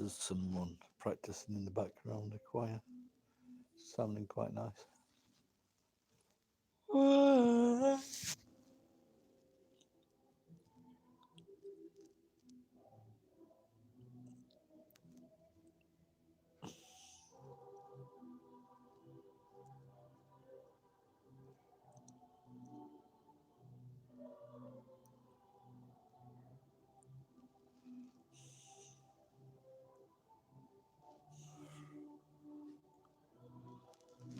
There's someone practicing in the background, a choir, sounding quite nice.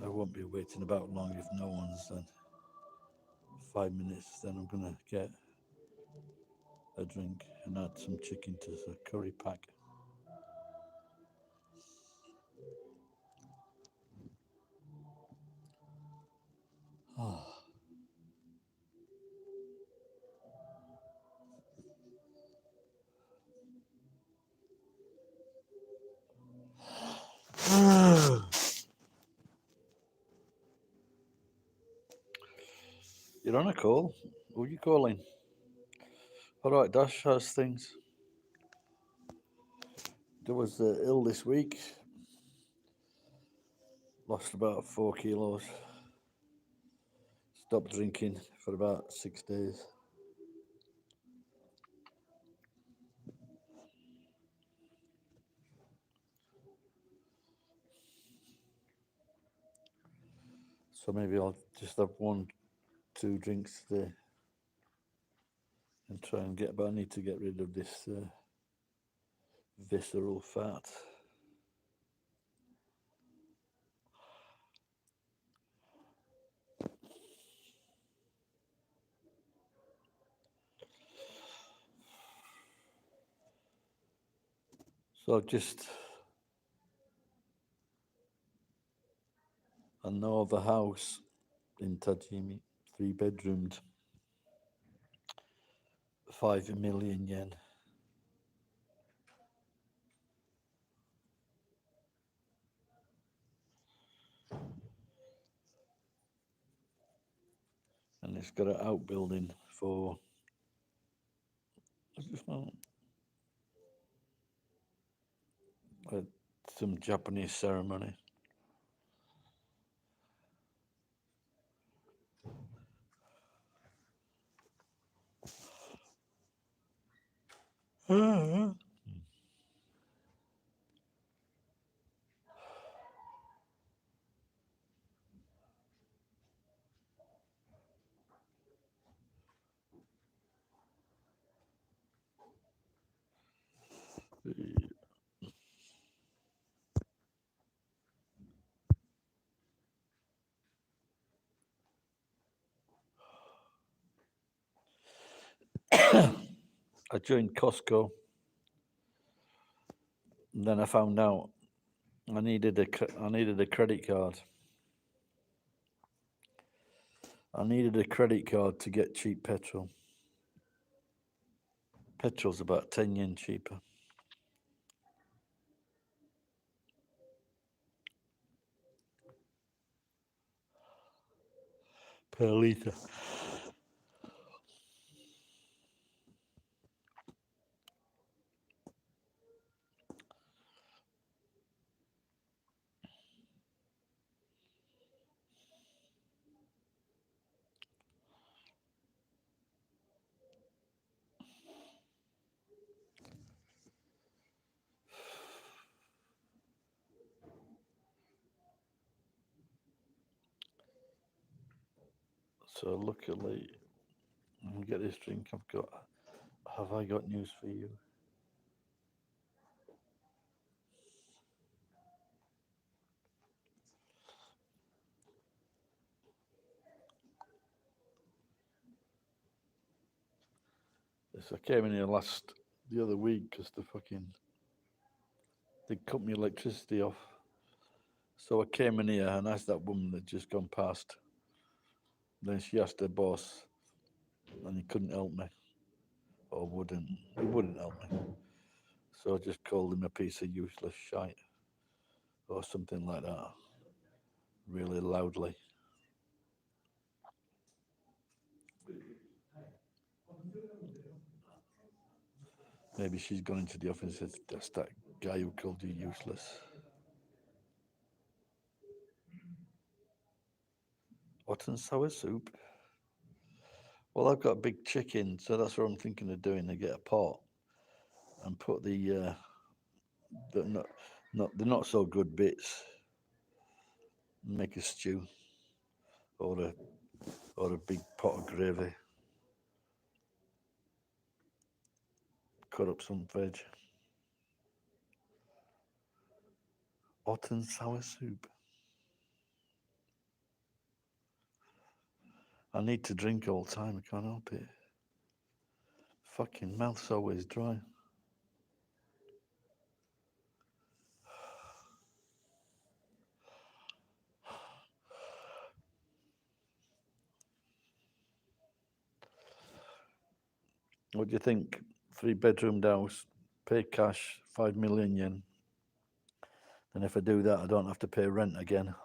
I won't be waiting about long if no one's then. 5 minutes, then I'm gonna get a drink and add some chicken to the curry pack. Oh. You're on a call. Who are you calling? All right, Dash, how's things? I was ill this week. Lost about 4 kilos. Stopped drinking for about 6 days. So maybe I'll just have 1, 2 drinks today and try and get. But I need to get rid of this visceral fat. So I know of a house in Tajimi, 3 bedroomed, 5 million yen. And it's got an outbuilding for uh, some Japanese ceremony. I joined Costco, and then I found out I needed a credit card. I needed a credit card to get cheap petrol. Petrol's about 10 yen cheaper per litre. So luckily, let me get this drink. Have I got news for you? Yes, I came in here the other week because they cut my electricity off. So I came in here and asked that woman that just gone past. Then she asked her boss, and he couldn't help me, or he wouldn't help me. So I just called him a piece of useless shite, or something like that, really loudly. Maybe she's gone into the office and said, "That's that guy who called you useless. Hot and sour soup. Well, I've got a big chicken, so that's what I'm thinking of doing. To get a pot and put the the not so good bits, make a stew or a big pot of gravy. Cut up some veg. Hot and sour soup. I need to drink all the time. I can't help it. Fucking mouth's always dry. What do you think? 3 bedroom house, pay cash, 5 million yen. And if I do that, I don't have to pay rent again.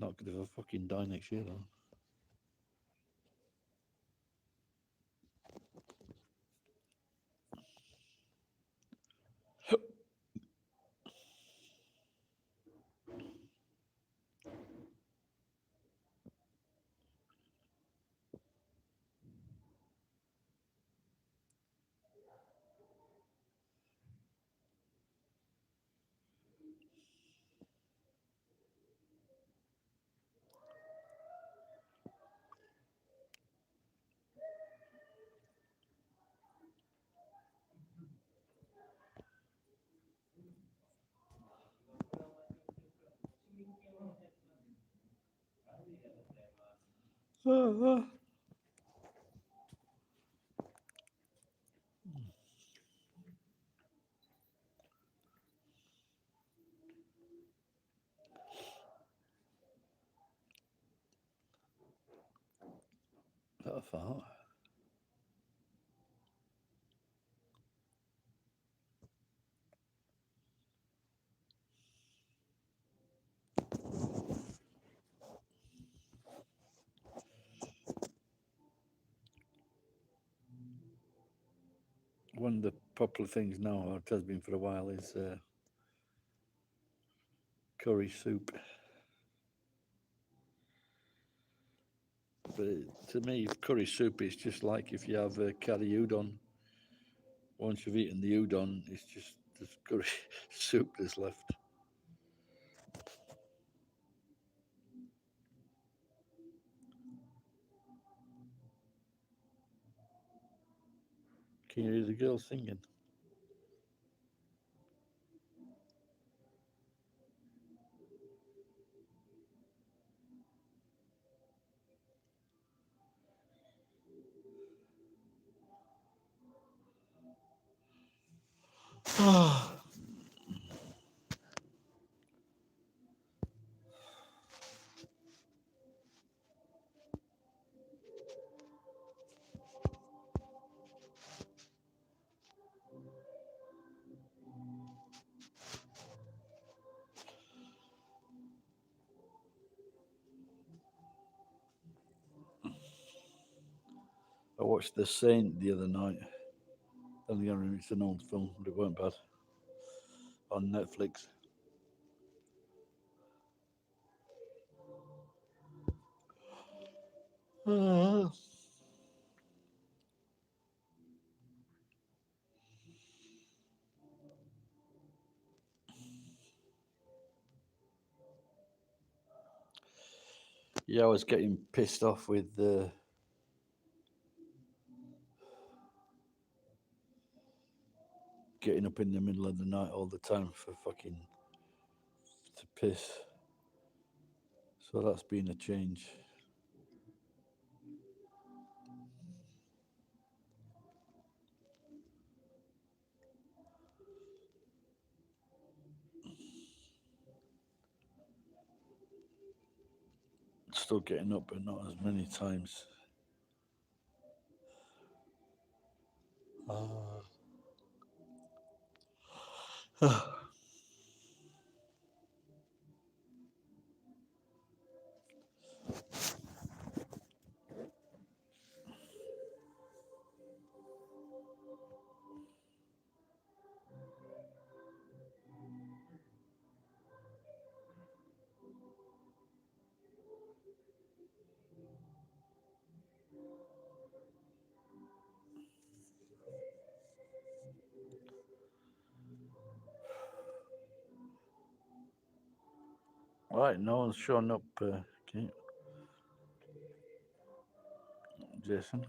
Not good if I fucking die next year, though. That a fart? One of the popular things now, or it has been for a while, is curry soup. But to me, curry soup is just like if you have curry udon. Once you've eaten the udon, it's just there's curry soup that's left. Can you hear the girls singing? I watched The Saint the other night. It's an old film, but it weren't bad. On Netflix. Yeah, I was getting pissed off with getting up in the middle of the night all the time for fucking to piss. So that's been a change. Still getting up, but not as many times. Right, no one's shown up, Jason.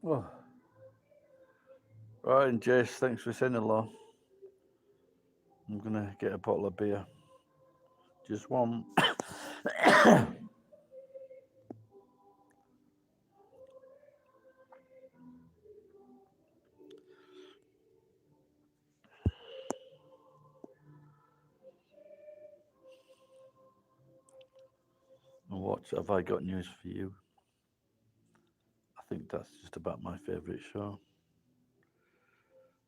Oh, right, and Jace, thanks for saying hello. I'm gonna get a bottle of beer. Just one. What have I got news for you? I think that's just about my favourite show.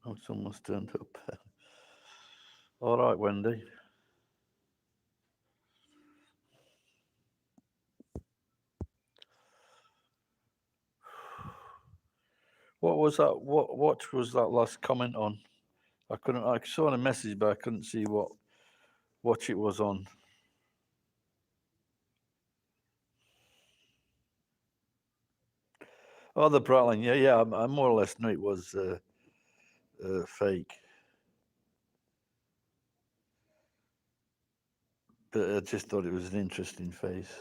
Oh, someone's turned up. All right, Wendy. What was that? What was that last comment on? I couldn't. I saw a message, but I couldn't see what it was on. Oh, the Bratling. Yeah, yeah. I more or less knew it was fake, but I just thought it was an interesting face.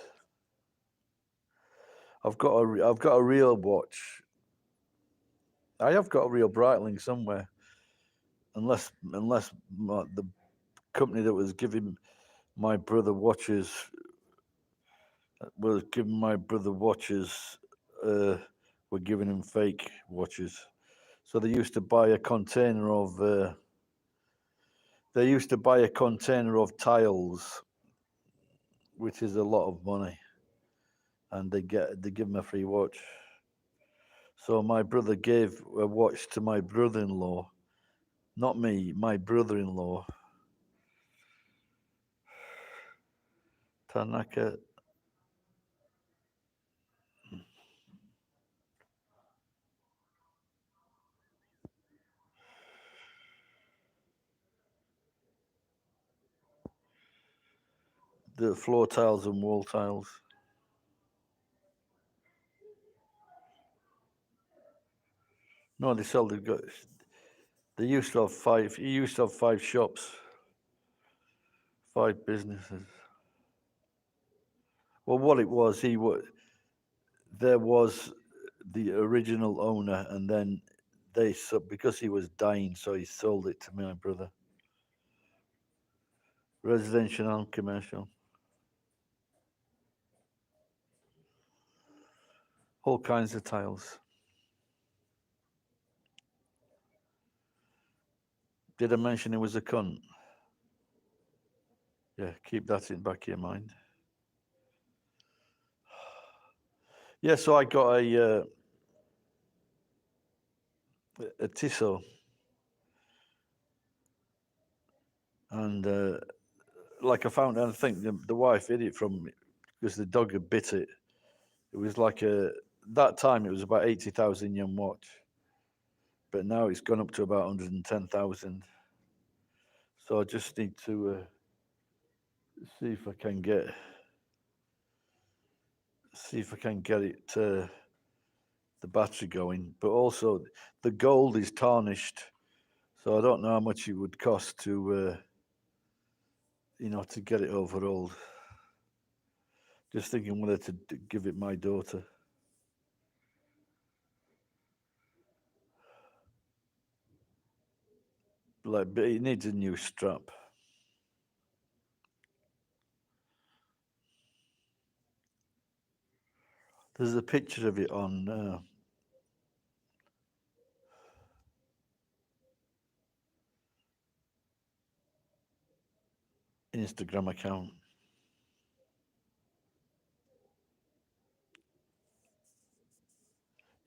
I've got a real watch. I have got a real Breitling somewhere, unless the company that was giving my brother watches were giving him fake watches. So they used to buy a container of tiles, which is a lot of money, and they give him a free watch. So my brother gave a watch to my brother-in-law, not me, my brother-in-law, Tanaka. The floor tiles and wall tiles. No, they sell. They used to have five. He used to have 5 shops, 5 businesses. Well, what it was, there was the original owner, and then because he was dying, so he sold it to my brother. Residential and commercial, all kinds of tiles. Did I mention he was a cunt? Yeah, keep that in the back of your mind. Yeah, so I got a Tissot, and like I found, I think the wife hid it from me because the dog had bit it. It was like that time it was about 80,000 yen watch, but now it's gone up to about 110,000. So I just need to see if I can get it the battery going. But also the gold is tarnished, so I don't know how much it would cost to to get it overhauled. Just thinking whether to give it my daughter. Like, but it needs a new strap. There's a picture of it on Instagram account.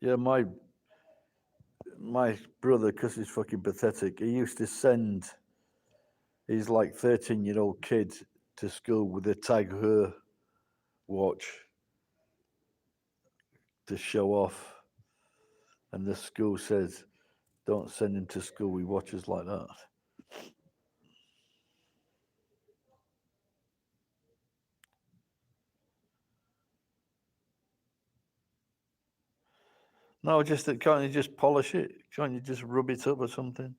Yeah, my brother, because he's fucking pathetic, he used to send his like 13-year-old kid to school with a Tag Heuer watch to show off, and the school says, "Don't send him to school with watches like that." No, just that can't you just polish it? Can't you just rub it up or something?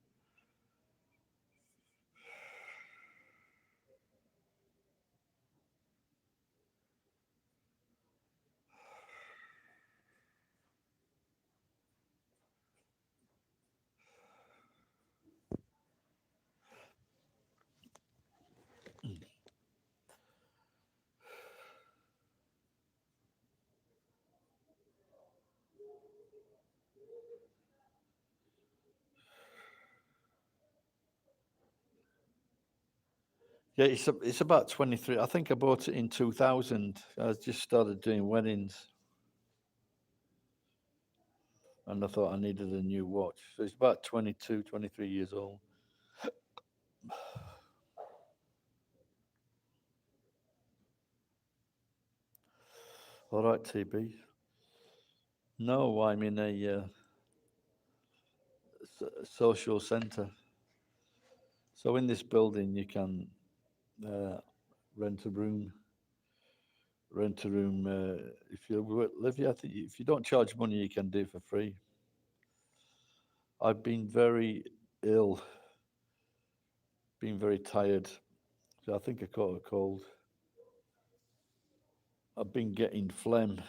Yeah, it's about 23. I think I bought it in 2000. I just started doing weddings, and I thought I needed a new watch. So it's about 22, 23 years old. All right, TB. No, I'm in a social center. So in this building, you can uh, rent a room. Rent a room. If you live here, I think if you don't charge money, you can do it for free. I've been very ill, been very tired. So I think I caught a cold. I've been getting phlegm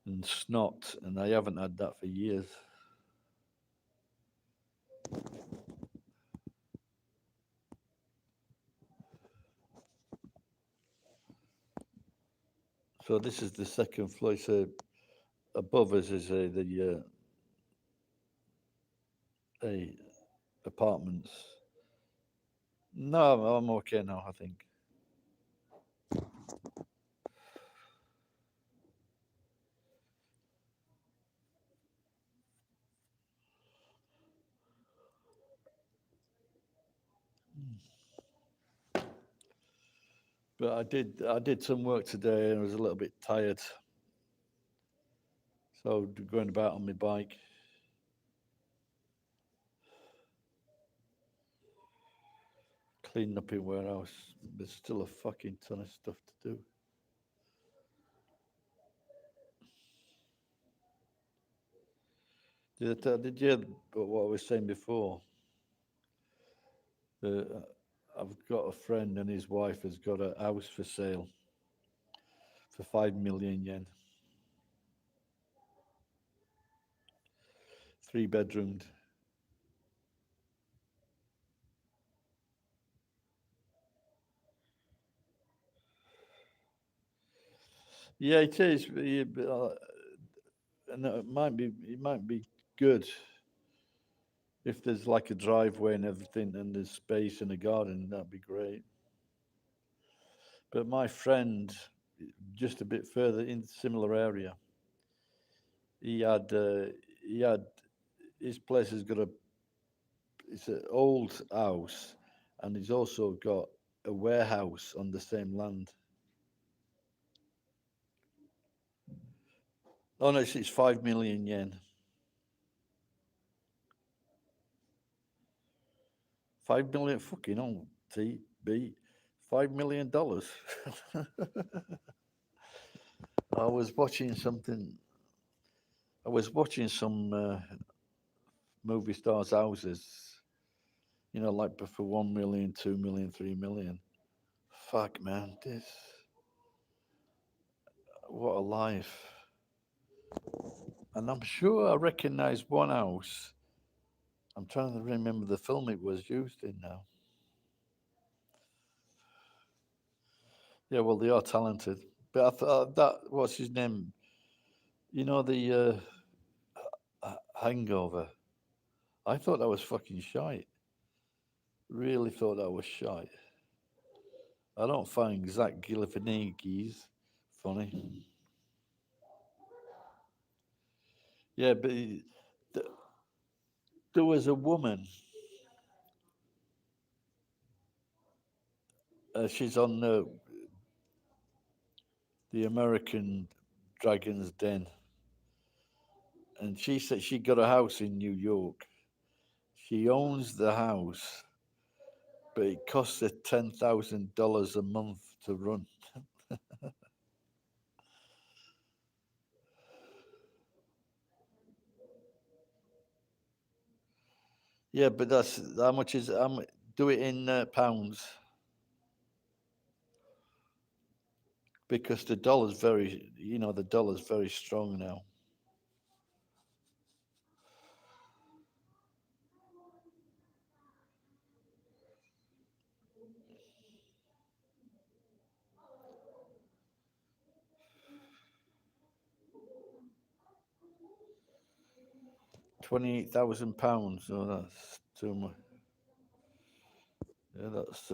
and snot, and I haven't had that for years. So this is the second floor. So above us is the apartments. No, I'm okay now. I think. But I did some work today and I was a little bit tired. So going about on my bike. Cleaning up in warehouse. There's still a fucking ton of stuff to do. Did you hear what I was saying before? Uh, I've got a friend and his wife has got a house for sale for 5 million yen, 3 bedroomed. Yeah, it is. And it might be good if there's like a driveway and everything, and there's space and a garden. That'd be great. But my friend, just a bit further in similar area, he had uh, he had his place has got it's an old house, and he's also got a warehouse on the same land. Oh no, it's 5 million yen. 5 million fucking on TB. $5 million. I was watching something. I was watching some movie stars' houses. You know, like for 1 million, 2 million, 3 million. Fuck, man, this what a life. And I'm sure I recognise one house. I'm trying to remember the film it was used in now. Yeah, well, they are talented. But I thought that what's his name? You know the Hangover. I thought that was fucking shite. Really thought that was shite. I don't find Zach Galifianakis funny. Yeah, but th- there was a woman. She's on the American Dragon's Den, and she said she got a house in New York. She owns the house, but it costs her $10,000 a month to run. Yeah, but that's how much is do it in pounds because the dollar's very, the dollar's very strong now. £28,000. Oh, that's too much. Yeah, that's.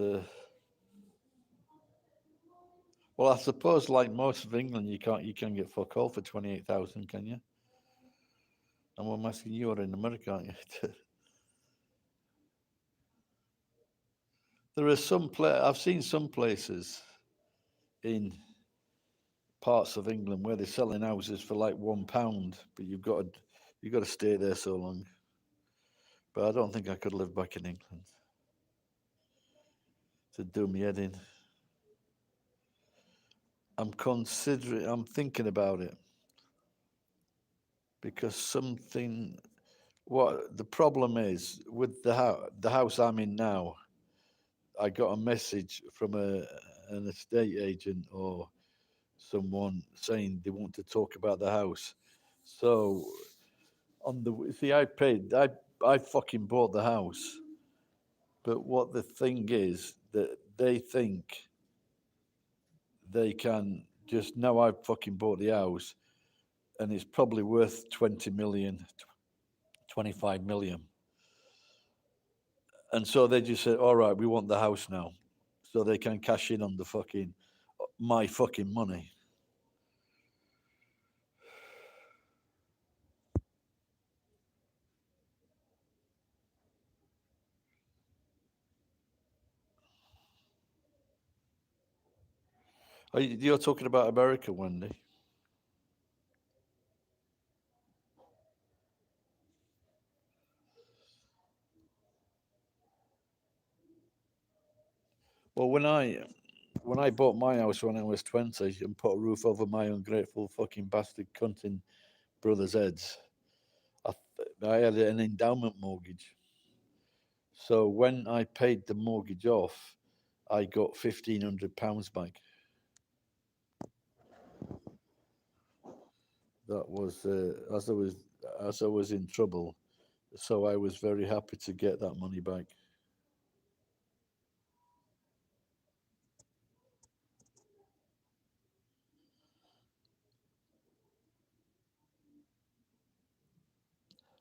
Well, I suppose like most of England, you can get fuck all for 28,000, can you? And I'm asking you, are in America, aren't you? There are I've seen some places in parts of England where they're selling houses for like £1, but you've got to stay there so long. But I don't think I could live back in England to do me head in. I'm thinking about it because what the problem is with the house I'm in now, I got a message from an estate agent or someone saying they want to talk about the house. So I fucking bought the house, but what the thing is that they think they can just now I've fucking bought the house and it's probably worth 20 million, 25 million. And so they just said, all right, we want the house now. So they can cash in on the fucking, my fucking money. You're talking about America, Wendy. Well, when I bought my house when I was 20 and put a roof over my ungrateful fucking bastard cunting brothers' heads, I had an endowment mortgage. So when I paid the mortgage off, I got £1,500 back. That was as I was in trouble. So I was very happy to get that money back.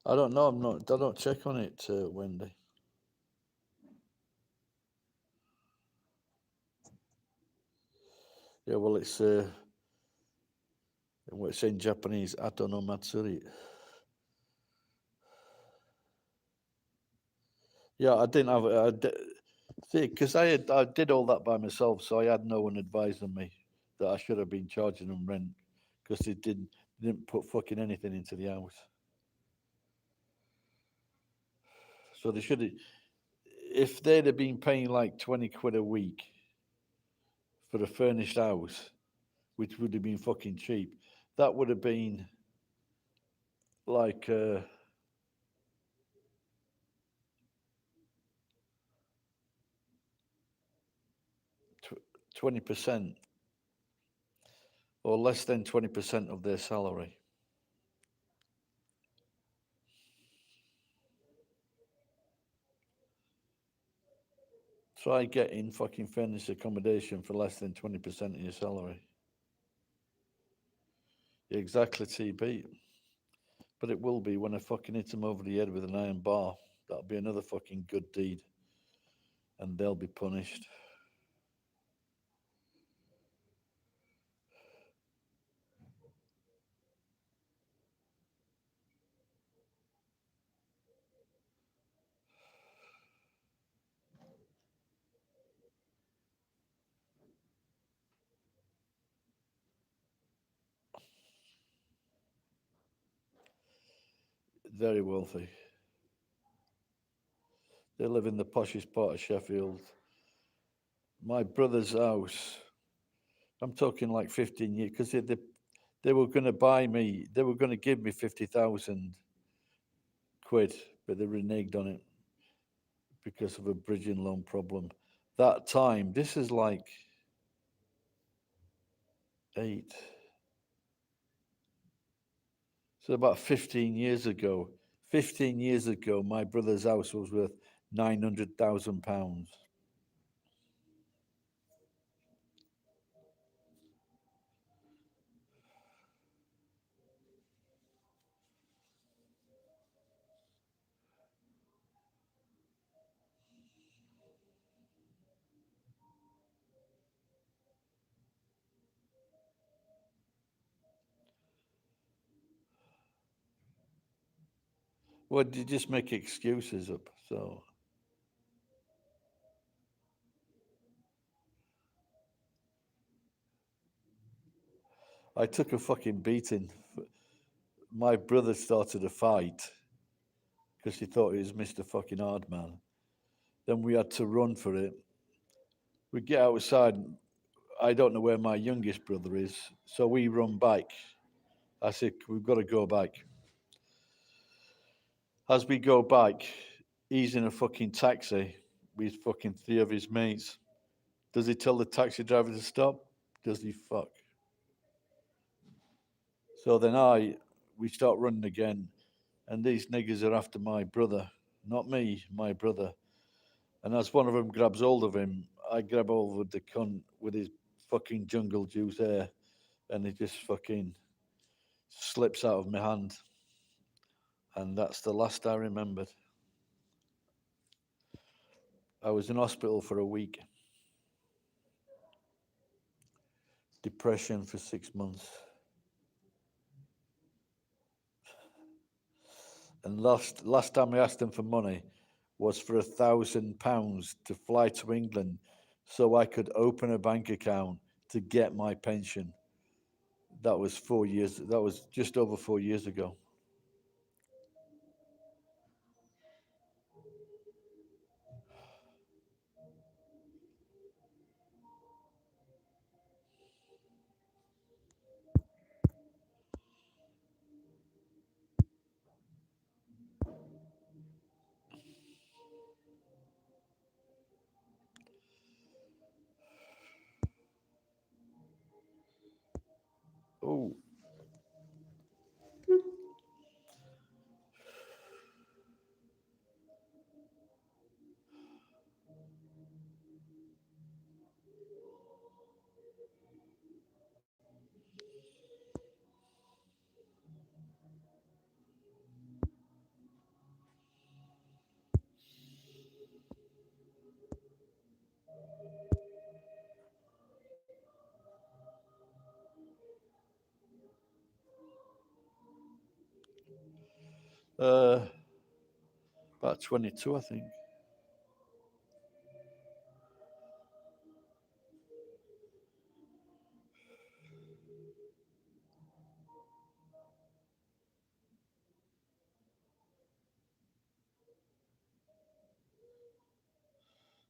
I don't know. I'm not. I don't check on it, Wendy. Yeah, well, it's in Japanese. Ato no Matsuri. Yeah, I didn't have. See, because I did all that by myself, so I had no one advising me that I should have been charging them rent because Didn't put fucking anything into the house. So they should have, if they'd have been paying like 20 quid a week for a furnished house, which would have been fucking cheap, that would have been like 20% or less than 20% of their salary. Try getting fucking furnished accommodation for less than 20% of your salary. Exactly, TB. But it will be when I fucking hit them over the head with an iron bar. That'll be another fucking good deed. And they'll be punished. Very wealthy. They live in the poshest part of Sheffield. My brother's house, I'm talking like 15 years, because they were going to buy me, they were going to give me 50,000 quid, but they reneged on it because of a bridging loan problem. That time, this is like eight, so about 15 years ago. 15 years ago, my brother's house was worth £900,000. Well, you just make excuses up. So I took a fucking beating. My brother started a fight because he thought he was Mr. fucking Hardman. Then we had to run for it. We get outside. I don't know where my youngest brother is, so we run back. I said, "We've got to go back." As we go back, he's in a fucking taxi with fucking three of his mates. Does he tell the taxi driver to stop? Does he fuck? So then we start running again, and these niggas are after my brother, not me, my brother. And as one of them grabs hold of him, I grab hold of the cunt with his fucking jungle juice hair, and he just fucking slips out of my hand. And that's the last I remembered. I was in hospital for a week. Depression for 6 months. And last time I asked them for money was for £1,000 to fly to England so I could open a bank account to get my pension. That was 4 years. That was just over 4 years ago. Oh, uh, about 22, I think.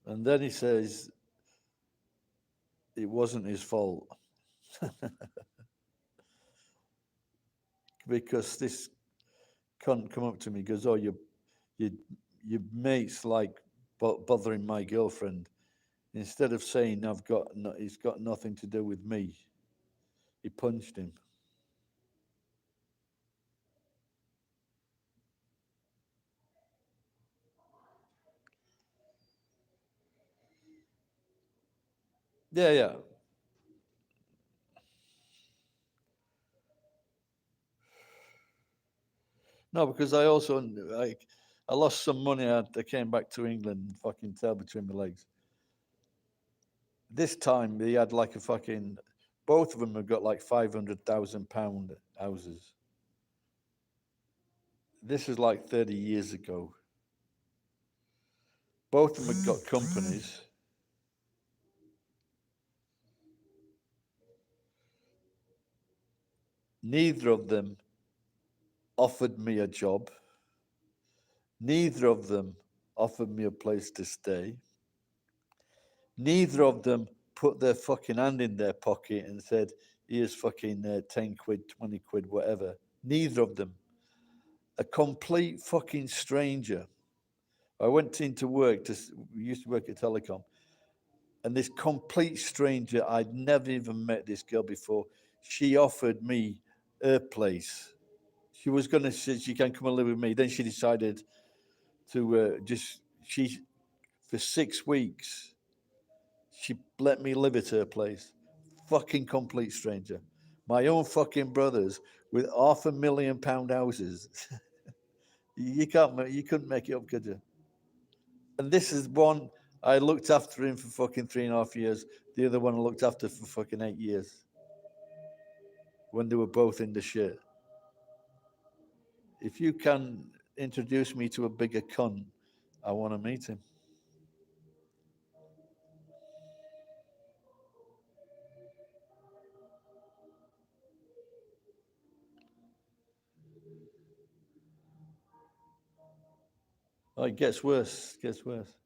And then he says it wasn't his fault because this cunt come up to me, goes, "Oh, you, your mate's like bothering my girlfriend." Instead of saying it's got nothing to do with me, he punched him. Yeah, yeah. No, because I also I lost some money. I came back to England, and fucking tail between my legs. This time he had like a fucking. Both of them have got like £500,000 houses. This is like 30 years ago. Both of them have got companies. Neither of them offered me a job. Neither of them offered me a place to stay. Neither of them put their fucking hand in their pocket and said, "Here's fucking 10 quid, 20 quid, whatever." Neither of them. A complete fucking stranger. I went into work we used to work at Telecom, and this complete stranger, I'd never even met this girl before. She offered me her place. She was going to say she can come and live with me. Then she decided to she for 6 weeks she let me live at her place. Fucking complete stranger. My own fucking brothers with £500,000 houses. You couldn't make it up, could you? And this is one I looked after him for fucking 3.5 years. The other one I looked after for fucking 8 years when they were both in the shit. If you can introduce me to a bigger cunt, I want to meet him. Oh, it gets worse. It gets worse.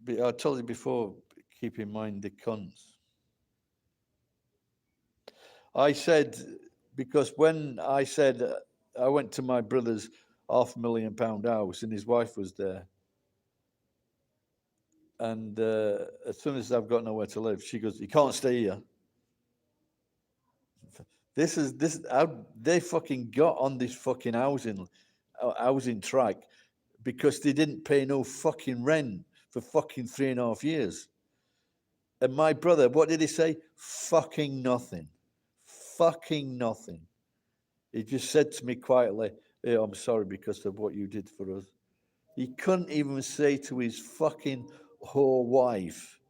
But I told you before, keep in mind the cunts. I said, because when I said I went to my brother's £500,000 house and his wife was there, and as soon as I've got nowhere to live, she goes, "You can't stay here." This how they fucking got on this fucking housing track because they didn't pay no fucking rent for fucking 3.5 years. And my brother, what did he say? Fucking nothing. Fucking nothing. He just said to me quietly, "Hey, I'm sorry because of what you did for us." He couldn't even say to his fucking whore wife,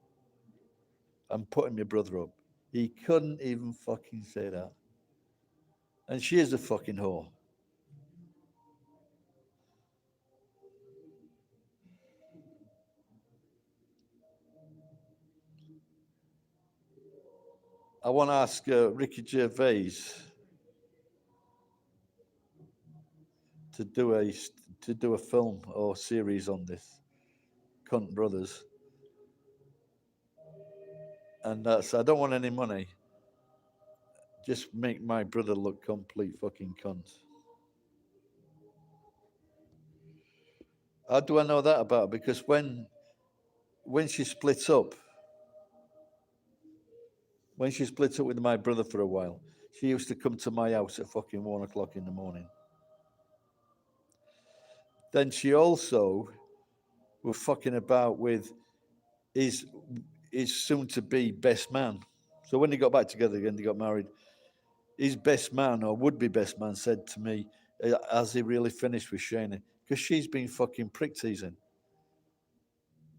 "I'm putting my brother up." He couldn't even fucking say that. And she is a fucking whore. I want to ask Ricky Gervais to do a film or series on this cunt brothers. And that's I don't want any money. Just make my brother look complete fucking cunt. How do I know that about? Because when she splits up, when she split up with my brother for a while, she used to come to my house at fucking 1 o'clock in the morning. Then she also was fucking about with his his soon to be best man. So when they got back together again, they got married. His best man or would be best man said to me, "Has he really finished with Shani?" Because she's been fucking prick teasing.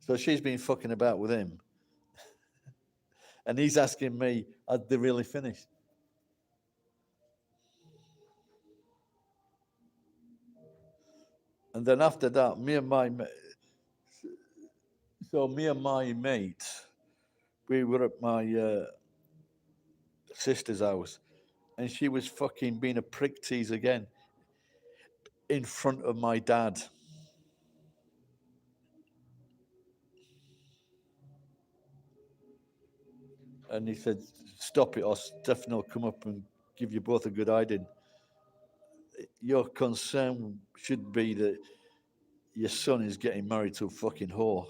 So she's been fucking about with him. And he's asking me, "Had they really finished?" And then after that, me and my mate, we were at my sister's house, and she was fucking being a prick tease again. in front of my dad. And he said, "Stop it, or Stefan will come up and give you both a good hiding. Your concern should be that your son is getting married to a fucking whore."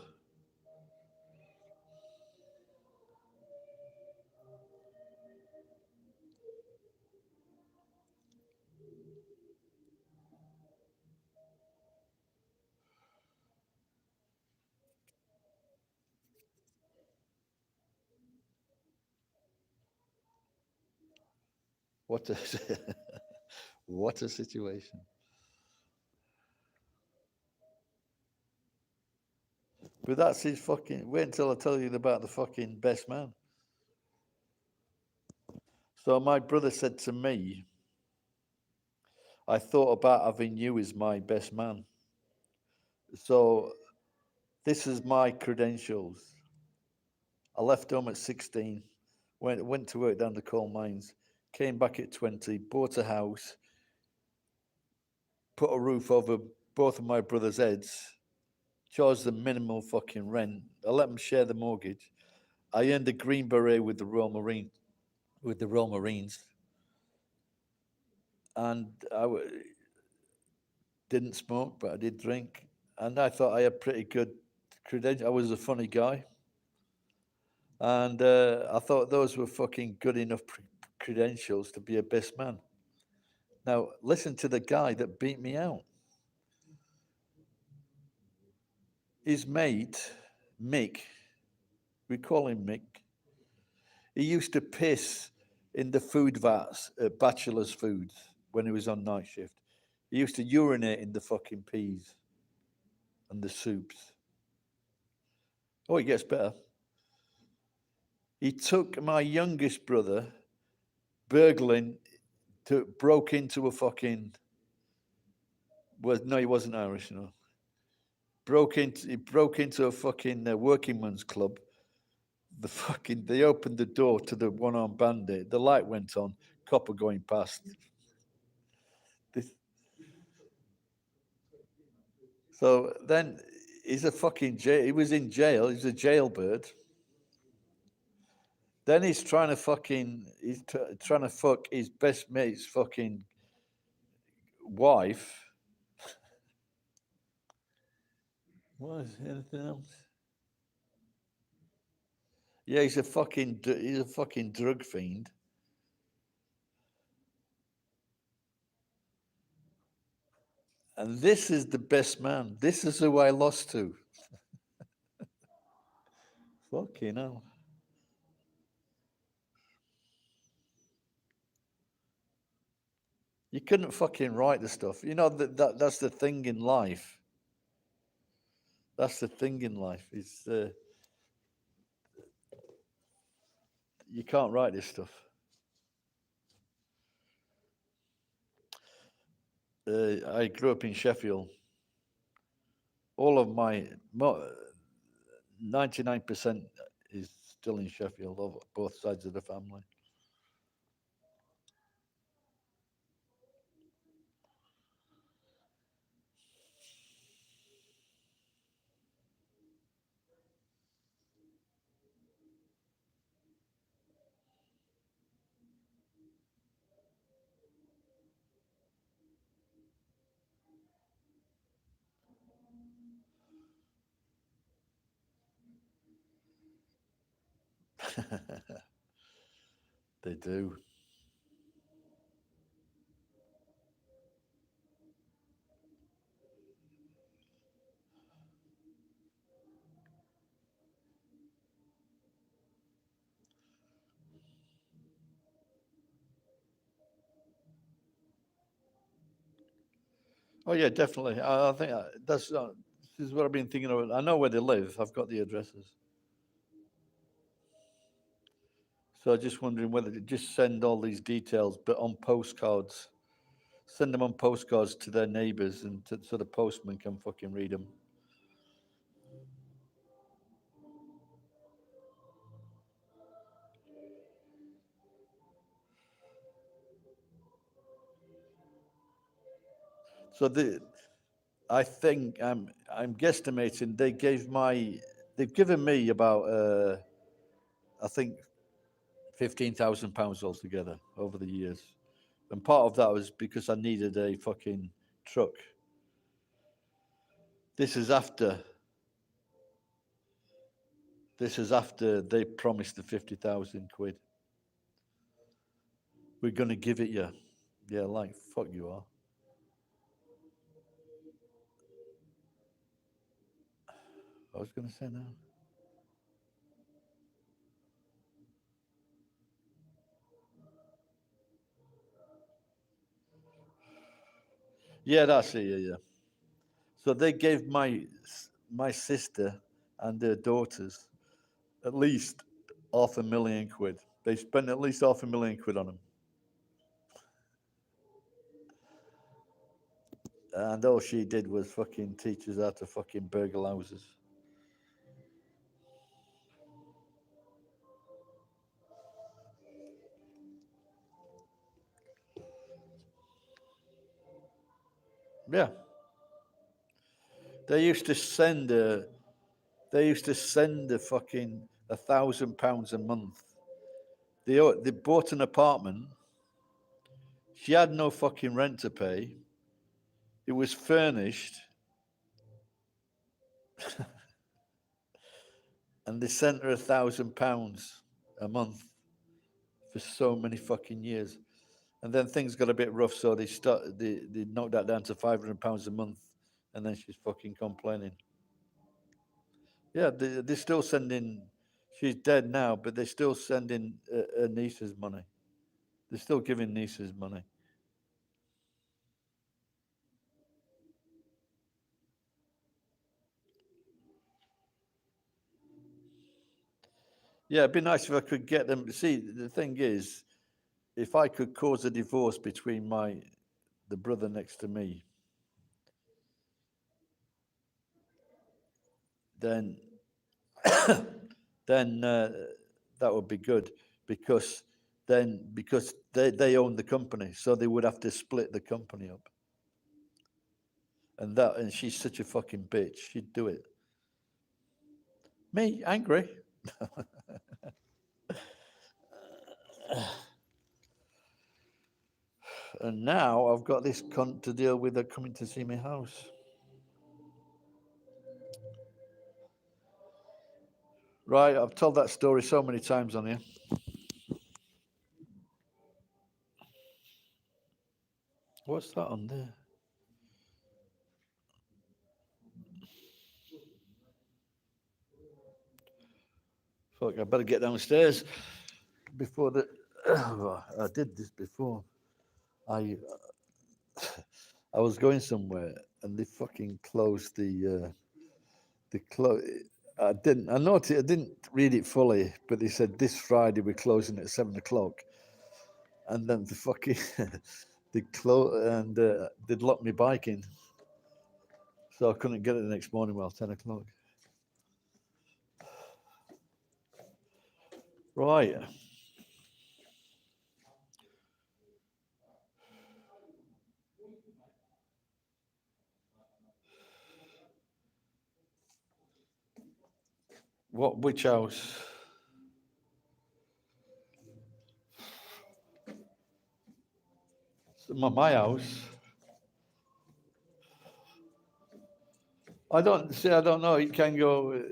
What a what a situation. But that's his fucking. Wait until I tell you about the fucking best man. So my brother said to me, "I thought about having you as my best man." So this is my credentials. I left home at 16, went to work down the coal mines, came back at 20, bought a house, put a roof over both of my brothers' heads, charged them minimal fucking rent. I let them share the mortgage. I earned a Green Beret with the Royal Marines, and didn't smoke, but I did drink, and I thought I had pretty good credentials. I was a funny guy, and I thought those were fucking good enough credentials to be a best man. Now listen to the guy that beat me out. His mate, Mick, we call him Mick. He used to piss in the food vats at Bachelor's Foods when he was on night shift. He used to urinate in the fucking peas and the soups. Oh, it gets better. He took my youngest brother, burgling, broke into a fucking. Well, no, he wasn't Irish, no. He broke into a fucking working man's club. They opened the door to the one-armed bandit. The light went on. Copper going past. This, so then he's a fucking jail. He was in jail. He's a jailbird. Then trying to fuck his best mate's fucking wife. What is anything else? Yeah, he's a fucking drug fiend. And this is the best man. This is who I lost to. Fucking hell. You couldn't fucking write the stuff. You know that's the thing in life. That's the thing in life. Is you can't write this stuff. I grew up in Sheffield. All of my 99% is still in Sheffield, of both sides of the family. They do. Oh yeah, definitely. I think this is what I've been thinking about. I know where they live. I've got the addresses. So I'm just wondering whether to just send all these details, but on postcards. Send them on postcards to their neighbours, so the postman can fucking read them. So I think I'm guesstimating they've given me about I think £15,000 altogether over the years, and part of that was because I needed a fucking truck. This is after. This is after they promised the 50,000 quid. We're gonna give it you. Yeah, like fuck you are. I was gonna say now. Yeah, that's it. Yeah, yeah. So they gave my sister and their daughters at least £500,000 quid. They spent at least £500,000 quid on them, and all she did was fucking teach us how to fucking burgle houses. Yeah, they used to send a they used to send a fucking £1,000 a month. They bought an apartment. She had no fucking rent to pay. It was furnished, and they sent her £1,000 a month for so many fucking years. And then things got a bit rough, so they knocked that down to £500 a month, and then she's fucking complaining. Yeah, they're still sending. She's dead now, but they're still sending her nieces money. They're still giving nieces money. Yeah, it'd be nice if I could get them. See, the thing is, if I could cause a divorce between the brother next to me, then then that would be good, because because they own the company, so they would have to split the company up. And she's such a fucking bitch. She'd do it. Me angry. And now I've got this cunt to deal with that coming to see my house. Right, I've told that story so many times on here. What's that on there? Fuck, I better get downstairs before the. I did this before. I I was going somewhere and they fucking closed the close. I didn't. I noticed. I didn't read it fully, but they said this Friday we're closing at 7 o'clock, and then the fucking they close and they'd locked my bike in, so I couldn't get it the next morning. Well, 10 o'clock. Right. What? Which house? My house. I don't see. I don't know. You can go.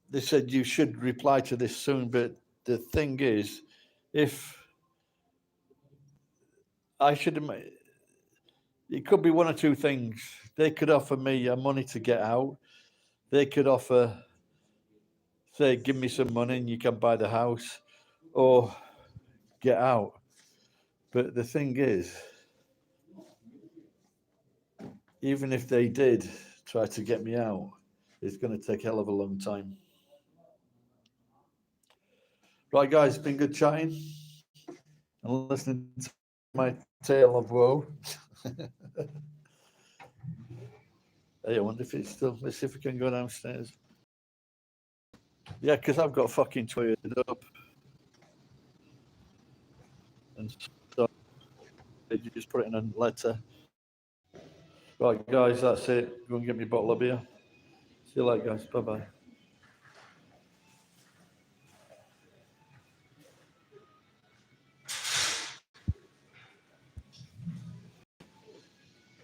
They said you should reply to this soon, but the thing is, if I should have, it could be one or two things. They could offer me money to get out. They could offer, say, give me some money and you can buy the house, or get out. But the thing is, even if they did try to get me out, it's going to take a hell of a long time. Right, guys, been good chatting and listening to my tale of woe. Hey, I wonder if it's still. Let's see if we can go downstairs. Yeah, because I've got fucking tweeted up. And so message. You just put it in a letter. Right, guys, that's it. Go and get me a bottle of beer. See you later, guys. Bye-bye.